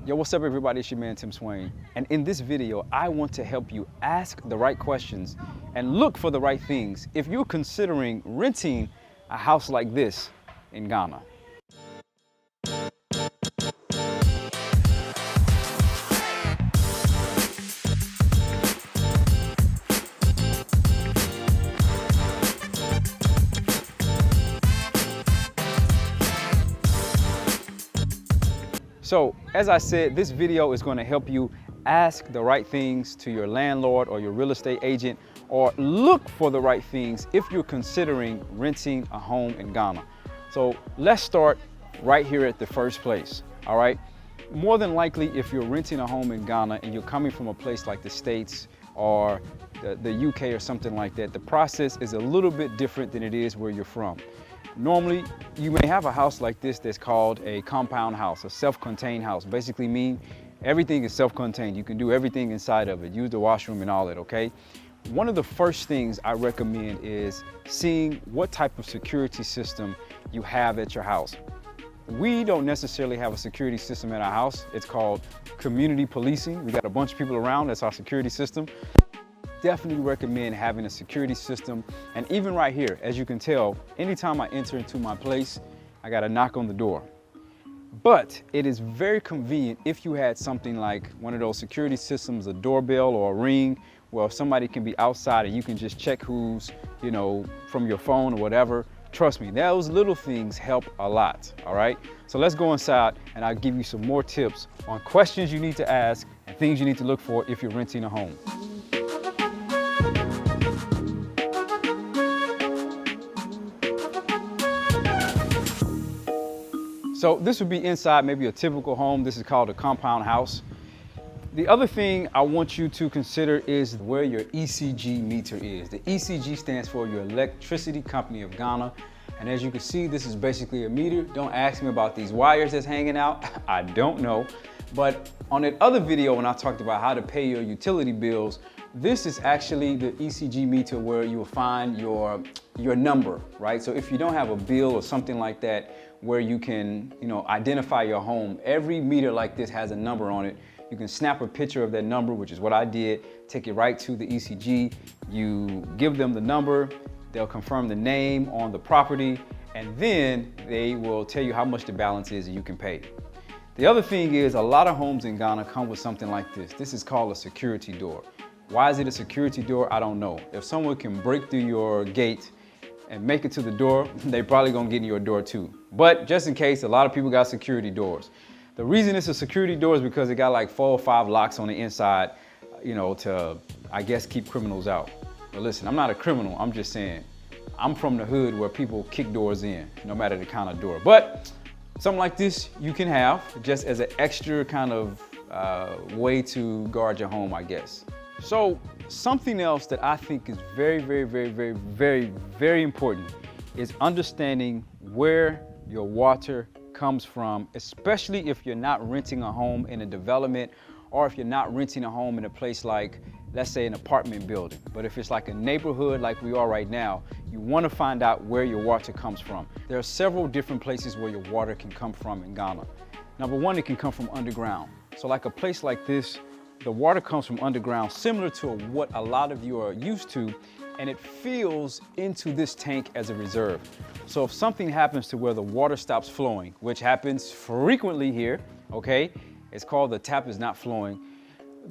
Yo, what's up everybody, it's your man Tim Swain. And in this video, I want to help you ask the right questions and look for the right things if you're considering renting a house like this in Ghana. So, as I said, this video is going to help you ask the right things to your landlord or your real estate agent, or look for the right things if you're considering renting a home in Ghana. So let's start right here at the first place, all right? More than likely, if you're renting a home in Ghana and you're coming from a place like the States or the UK or something like that, the process is a little bit different than it is where you're from. Normally, you may have a house like this that's called a compound house, a self-contained house. Basically mean everything is self-contained. You can do everything inside of it, use the washroom and all that, okay? One of the first things I recommend is seeing what type of security system you have at your house. We don't necessarily have a security system at our house. It's called community policing. We got a bunch of people around, that's our security system. Definitely recommend having a security system. And even right here, as you can tell, anytime I enter into my place, I got to knock on the door. But it is very convenient if you had something like one of those security systems, a doorbell or a ring, where somebody can be outside and you can just check who's, from your phone or whatever. Trust me, those little things help a lot, all right? So let's go inside and I'll give you some more tips on questions you need to ask and things you need to look for if you're renting a home. So this would be inside maybe a typical home. This is called a compound house. The other thing I want you to consider is where your ECG meter is. The ECG stands for your Electricity Company of Ghana. And as you can see, this is basically a meter. Don't ask me about these wires that's hanging out. I don't know. But on that other video when I talked about how to pay your utility bills, this is actually the ECG meter where you will find your number, right? So if you don't have a bill or something like that where you can, identify your home, every meter like this has a number on it. You can snap a picture of that number, which is what I did, take it right to the ECG. You give them the number, they'll confirm the name on the property, and then they will tell you how much the balance is and you can pay. The other thing is a lot of homes in Ghana come with something like this. This is called a security door. Why is it a security door? I don't know. If someone can break through your gate and make it to the door, they probably gonna get in your door too. But just in case, a lot of people got security doors. The reason it's a security door is because it got like 4 or 5 locks on the inside, to, I guess, keep criminals out. But listen, I'm not a criminal, I'm just saying, I'm from the hood where people kick doors in, no matter the kind of door. But something like this you can have just as an extra kind of way to guard your home, I guess. So something else that I think is very, very, very, very, very, very important is understanding where your water comes from, especially if you're not renting a home in a development or if you're not renting a home in a place like, let's say, an apartment building. But if it's like a neighborhood like we are right now, you want to find out where your water comes from. There are several different places where your water can come from in Ghana. Number one, it can come from underground. So like a place like this, the water comes from underground, similar to what a lot of you are used to, and it fills into this tank as a reserve. So if something happens to where the water stops flowing, which happens frequently here, okay, it's called the tap is not flowing,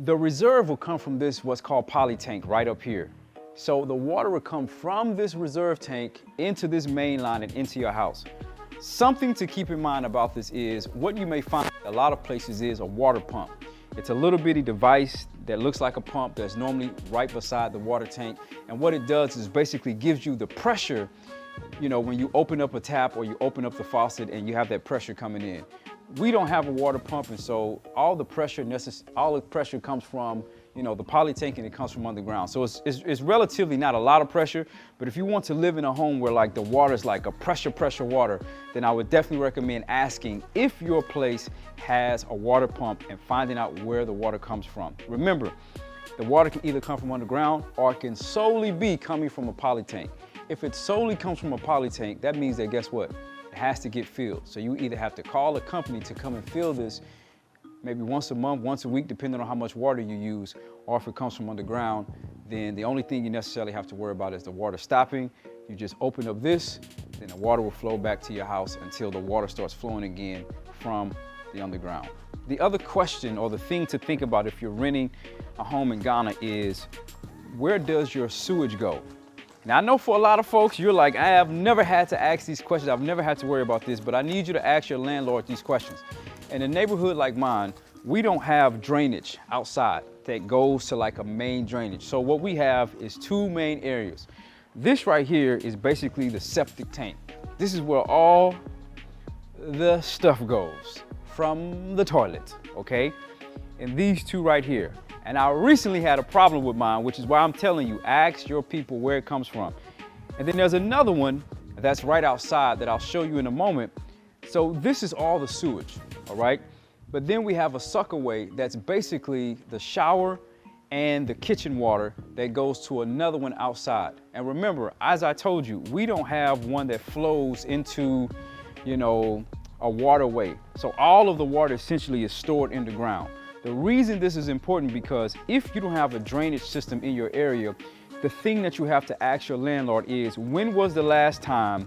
the reserve will come from this, what's called poly tank right up here. So the water will come from this reserve tank into this main line and into your house. Something to keep in mind about this is what you may find a lot of places is a water pump. It's a little bitty device that looks like a pump that's normally right beside the water tank. And what it does is basically gives you the pressure, when you open up a tap or you open up the faucet and you have that pressure coming in. We don't have a water pump, and so all the pressure comes from, the poly tank, and it comes from underground. So it's relatively not a lot of pressure, but if you want to live in a home where like the water is like a pressure water, then I would definitely recommend asking if your place has a water pump and finding out where the water comes from. Remember, the water can either come from underground or it can solely be coming from a poly tank. If it solely comes from a poly tank, that means that guess what? It has to get filled. So you either have to call a company to come and fill this maybe once a month, once a week, depending on how much water you use, or if it comes from underground, then the only thing you necessarily have to worry about is the water stopping. You just open up this, then the water will flow back to your house until the water starts flowing again from the underground. The other question, or the thing to think about if you're renting a home in Ghana, is where does your sewage go? Now, I know for a lot of folks, you're like, I have never had to ask these questions. I've never had to worry about this, but I need you to ask your landlord these questions. In a neighborhood like mine, we don't have drainage outside that goes to like a main drainage. So what we have is two main areas. This right here is basically the septic tank. This is where all the stuff goes from the toilet, okay? And these two right here. And I recently had a problem with mine, which is why I'm telling you, ask your people where it comes from. And then there's another one that's right outside that I'll show you in a moment. So this is all the sewage, all right? But then we have a suckaway that's basically the shower and the kitchen water that goes to another one outside. And remember, as I told you, we don't have one that flows into, you know, a waterway. So all of the water essentially is stored in the ground. The reason this is important because if you don't have a drainage system in your area, the thing that you have to ask your landlord is, when was the last time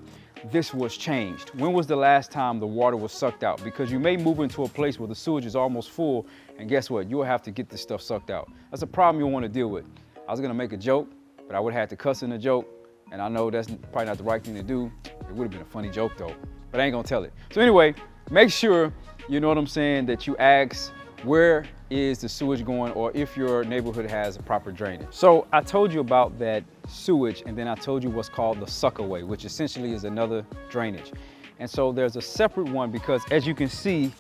this was changed? When was the last time the water was sucked out? Because you may move into a place where the sewage is almost full, and guess what? You'll have to get this stuff sucked out. That's a problem you'll want to deal with. I was gonna make a joke, but I would have had to cuss in the joke, and I know that's probably not the right thing to do. It would have been a funny joke though, but I ain't gonna tell it. So anyway, make sure, you know what I'm saying, that you ask where is the sewage going, or if your neighborhood has a proper drainage. So I told you about that sewage, and then I told you what's called the suckaway, which essentially is another drainage. And so there's a separate one because, as you can see,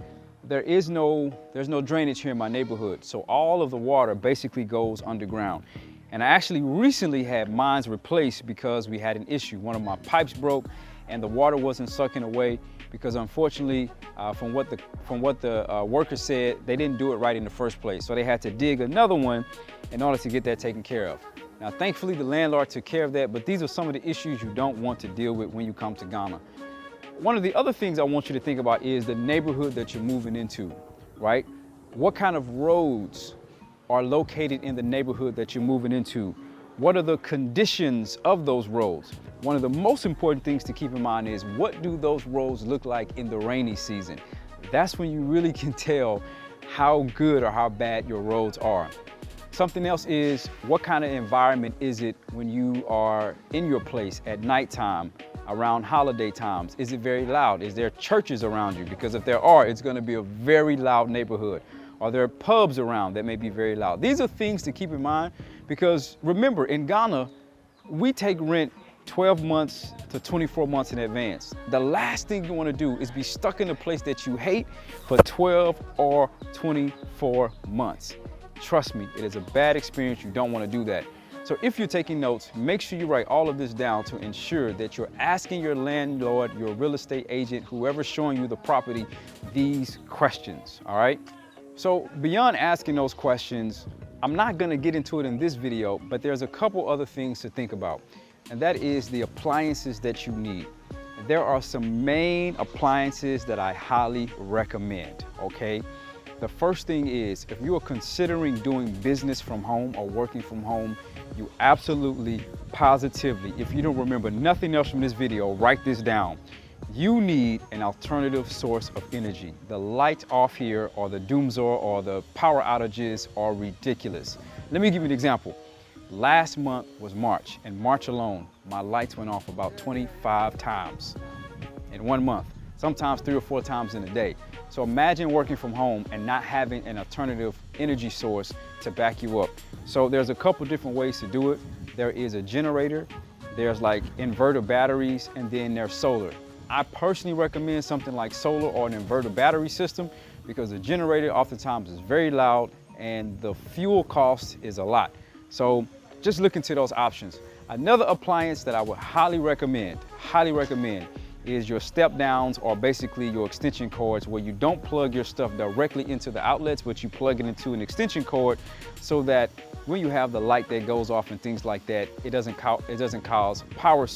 there's no drainage here in my neighborhood. So all of the water basically goes underground. And I actually recently had mine replaced because we had an issue. One of my pipes broke and the water wasn't sucking away, because unfortunately, from what the workers said, they didn't do it right in the first place. So they had to dig another one in order to get that taken care of. Now, thankfully, the landlord took care of that, but these are some of the issues you don't want to deal with when you come to Ghana. One of the other things I want you to think about is the neighborhood that you're moving into, right? What kind of roads are located in the neighborhood that you're moving into? What are the conditions of those roads? One of the most important things to keep in mind is, what do those roads look like in the rainy season? That's when you really can tell how good or how bad your roads are. Something else is, what kind of environment is it when you are in your place at nighttime, around holiday times? Is it very loud? Is there churches around you? Because if there are, it's going to be a very loud neighborhood. Are there pubs around that may be very loud? These are things to keep in mind, because remember, in Ghana, we take rent 12 months to 24 months in advance. The last thing you want to do is be stuck in a place that you hate for 12 or 24 months. Trust me, it is a bad experience. You don't want to do that. So if you're taking notes, make sure you write all of this down to ensure that you're asking your landlord, your real estate agent, whoever's showing you the property, these questions, all right? So beyond asking those questions, I'm not gonna get into it in this video, but there's a couple other things to think about, and that is the appliances that you need. There are some main appliances that I highly recommend, okay? The first thing is, if you are considering doing business from home or working from home, you absolutely, positively, if you don't remember nothing else from this video, write this down. You need an alternative source of energy. The light off here, or the doomsday, or the power outages are ridiculous. Let me give you an example. Last month was March, and March alone, my lights went off about 25 times in 1 month, sometimes 3 or 4 times in a day. So imagine working from home and not having an alternative energy source to back you up. So there's a couple different ways to do it. There is a generator, there's like inverter batteries, and then there's solar. I personally recommend something like solar or an inverter battery system, because the generator oftentimes is very loud and the fuel cost is a lot. So just look into those options. Another appliance that I would highly recommend is your step downs, or basically your extension cords, where you don't plug your stuff directly into the outlets, but you plug it into an extension cord, so that when you have the light that goes off and things like that, it doesn't cause power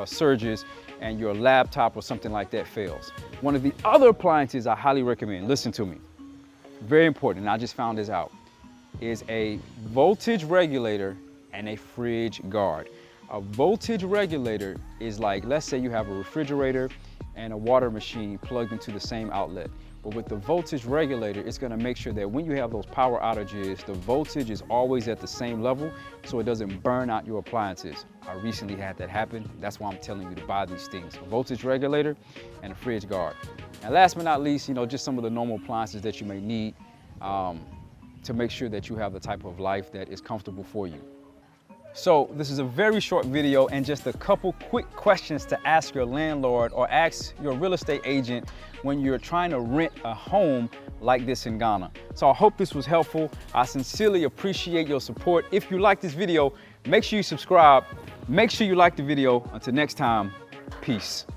surges and your laptop or something like that fails. One of the other appliances I highly recommend, listen to me, very important, and I just found this out, is a voltage regulator and a fridge guard. A voltage regulator is like, let's say you have a refrigerator and a water machine plugged into the same outlet. But with the voltage regulator, it's gonna make sure that when you have those power outages, the voltage is always at the same level so it doesn't burn out your appliances. I recently had that happen. That's why I'm telling you to buy these things, a voltage regulator and a fridge guard. And last but not least, just some of the normal appliances that you may need to make sure that you have the type of life that is comfortable for you. So this is a very short video and just a couple quick questions to ask your landlord or ask your real estate agent when you're trying to rent a home like this in Ghana. So I hope this was helpful. I sincerely appreciate your support. If you like this video, make sure you subscribe. Make sure you like the video. Until next time, peace.